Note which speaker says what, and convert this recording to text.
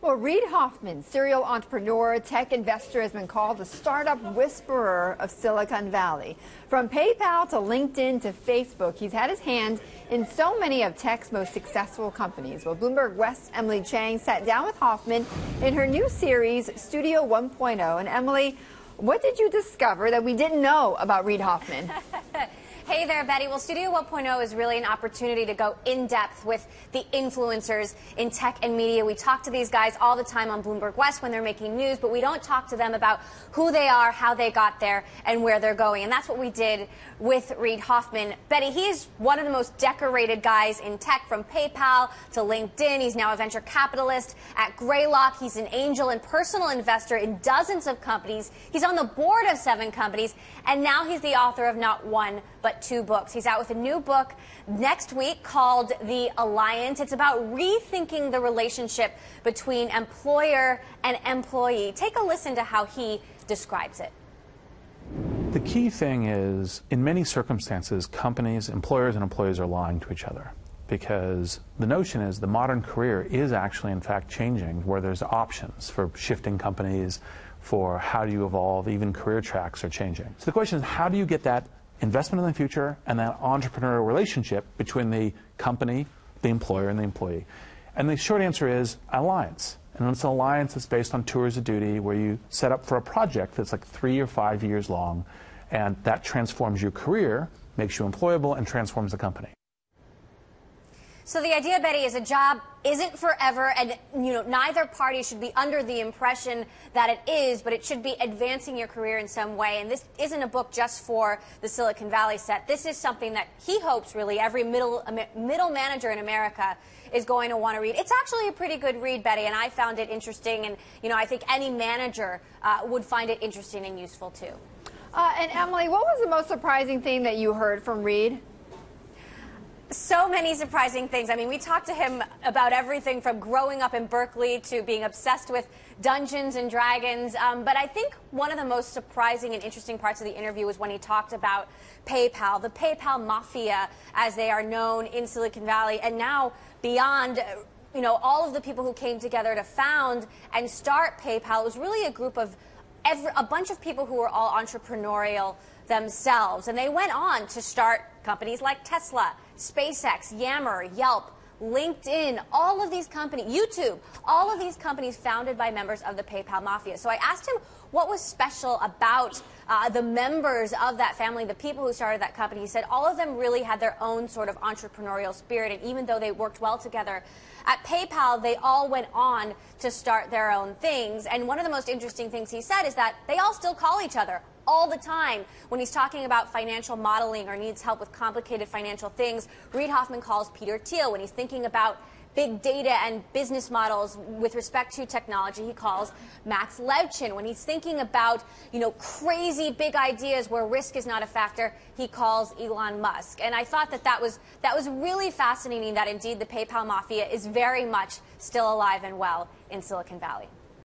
Speaker 1: Well, Reid Hoffman, serial entrepreneur, tech investor, has been called the startup whisperer of Silicon Valley. From PayPal to LinkedIn to Facebook, he's had his hand in so many of tech's most successful companies. Well, Bloomberg West's Emily Chang sat down with Hoffman in her new series, Studio 1.0. And Emily, what did you discover that we didn't know about Reid Hoffman?
Speaker 2: Hey there, Betty. Well, Studio 1.0 is really an opportunity to go in depth with the influencers in tech and media. We talk to these guys all the time on Bloomberg West when they're making news, but we don't talk to them about who they are, how they got there, and where they're going. And that's what we did with Reid Hoffman. Betty, he's one of the most decorated guys in tech, from PayPal to LinkedIn. He's now a venture capitalist at Greylock. He's an angel and personal investor in dozens of companies. He's on the board of 7 companies, and now he's the author of not one, but 2 books. He's out with a new book next week called The Alliance. It's about rethinking the relationship between employer and employee. Take a listen to how he describes it.
Speaker 3: The key thing is, in many circumstances, companies, employers and employees are lying to each other, because the notion is the modern career is actually, in fact, changing, where there's options for shifting companies, for how do you evolve, even career tracks are changing. So the question is, how do you get that investment in the future and that entrepreneurial relationship between the company, the employer, and the employee? And the short answer is alliance. And it's an alliance that's based on tours of duty, where you set up for a project that's like 3 or 5 years long, and that transforms your career, makes you employable, and transforms the company.
Speaker 2: So the idea, Betty, is a job isn't forever, and neither party should be under the impression that it is, but it should be advancing your career in some way. And this isn't a book just for the Silicon Valley set. This is something that he hopes really every middle manager in America is going to want to read. It's actually a pretty good read, Betty, and I found it interesting, and I think any manager would find it interesting and useful too.
Speaker 1: And Emily, what was the most surprising thing that you heard from Reid?
Speaker 2: So many surprising things. I mean, we talked to him about everything from growing up in Berkeley to being obsessed with Dungeons and Dragons. But I think one of the most surprising and interesting parts of the interview was when he talked about PayPal, the PayPal mafia, as they are known in Silicon Valley, and now beyond. All of the people who came together to found and start PayPal. It was really a group of a bunch of people who were all entrepreneurial themselves, and they went on to start companies like Tesla, SpaceX, Yammer, Yelp, LinkedIn, all of these companies, YouTube, all of these companies founded by members of the PayPal mafia. So I asked him what was special about the members of that family, the people who started that company. He said all of them really had their own sort of entrepreneurial spirit, and even though they worked well together at PayPal, they all went on to start their own things. And one of the most interesting things he said is that they all still call each other all the time. When he's talking about financial modeling or needs help with complicated financial things, Reid Hoffman calls Peter Thiel. When he's thinking about big data and business models with respect to technology, he calls Max Levchin. When he's thinking about, crazy big ideas where risk is not a factor, he calls Elon Musk. And I thought that was really fascinating, that indeed the PayPal mafia is very much still alive and well in Silicon Valley.